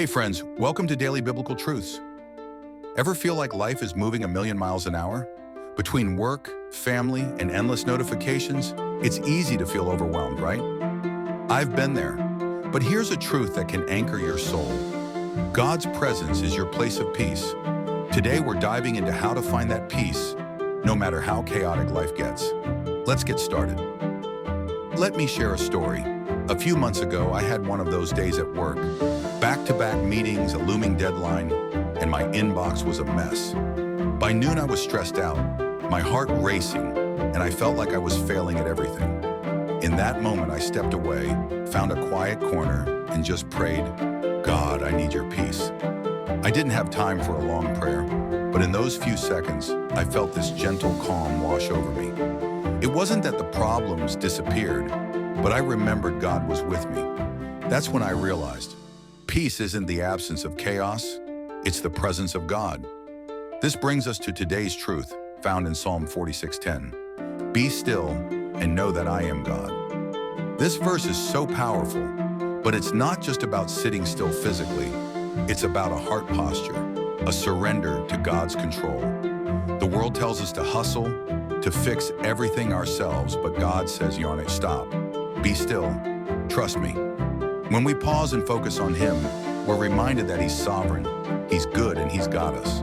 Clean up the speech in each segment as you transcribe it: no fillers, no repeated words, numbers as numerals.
Hey friends, welcome to Daily Biblical Truths. Ever feel like life is moving a million miles an hour? Between work, family, and endless notifications, it's easy to feel overwhelmed, right? I've been there, but here's a truth that can anchor your soul. God's presence is your place of peace. Today we're diving into how to find that peace, no matter how chaotic life gets. Let's get started. Let me share a story. A few months ago, I had one of those days at work. Back-to-back meetings, a looming deadline, and my inbox was a mess. By noon, I was stressed out, my heart racing, and I felt like I was failing at everything. In that moment, I stepped away, found a quiet corner, and just prayed, God, I need your peace. I didn't have time for a long prayer, but in those few seconds, I felt this gentle calm wash over me. It wasn't that the problems disappeared, but I remembered God was with me. That's when I realized, peace isn't the absence of chaos, it's the presence of God. This brings us to today's truth, found in Psalm 46:10. Be still and know that I am God. This verse is so powerful, but it's not just about sitting still physically. It's about a heart posture, a surrender to God's control. The world tells us to hustle, to fix everything ourselves, but God says, stop. Be still. Trust me. When we pause and focus on Him, we're reminded that He's sovereign, He's good, and He's got us.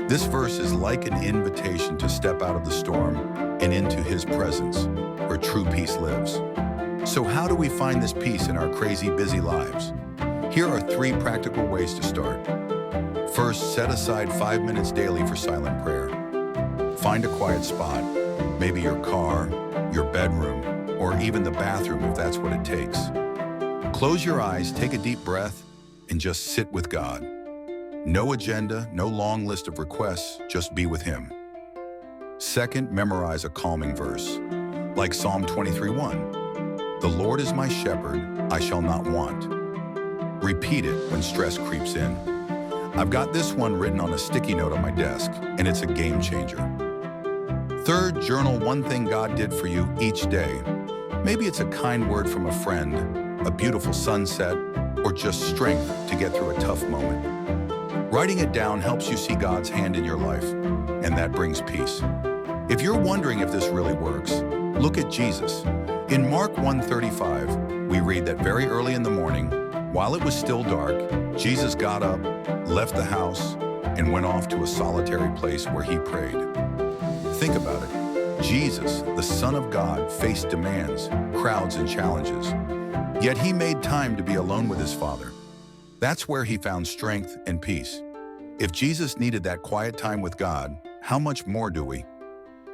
This verse is like an invitation to step out of the storm and into His presence, where true peace lives. So how do we find this peace in our crazy, busy lives? Here are 3 practical ways to start. First, set aside 5 minutes daily for silent prayer. Find a quiet spot, maybe your car, your bedroom, or even the bathroom if that's what it takes. Close your eyes, take a deep breath, and just sit with God. No agenda, no long list of requests, just be with Him. Second, memorize a calming verse, like Psalm 23:1. The Lord is my shepherd, I shall not want. Repeat it when stress creeps in. I've got this one written on a sticky note on my desk, and it's a game changer. Third, journal one thing God did for you each day. Maybe it's a kind word from a friend, a beautiful sunset, or just strength to get through a tough moment. Writing it down helps you see God's hand in your life, and that brings peace. If you're wondering if this really works, look at Jesus. In Mark 1:35, we read that very early in the morning, while it was still dark, Jesus got up, left the house, and went off to a solitary place where He prayed. Think about it. Jesus, the Son of God, faced demands, crowds, and challenges. Yet He made time to be alone with His Father. That's where He found strength and peace. If Jesus needed that quiet time with God, how much more do we?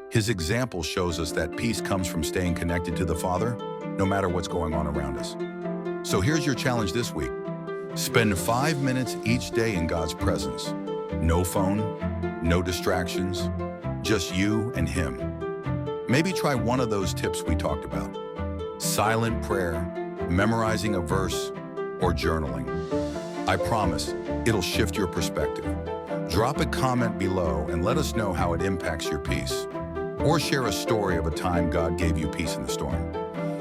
His example shows us that peace comes from staying connected to the Father, no matter what's going on around us. So here's your challenge this week. Spend 5 minutes each day in God's presence. No phone, no distractions, just you and Him. Maybe try one of those tips we talked about. Silent prayer, memorizing a verse, or journaling. I promise, it'll shift your perspective. Drop a comment below and let us know how it impacts your peace. Or share a story of a time God gave you peace in the storm.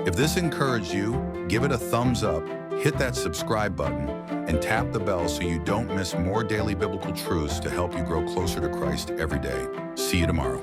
If this encouraged you, give it a thumbs up, hit that subscribe button, and tap the bell so you don't miss more daily biblical truths to help you grow closer to Christ every day. See you tomorrow.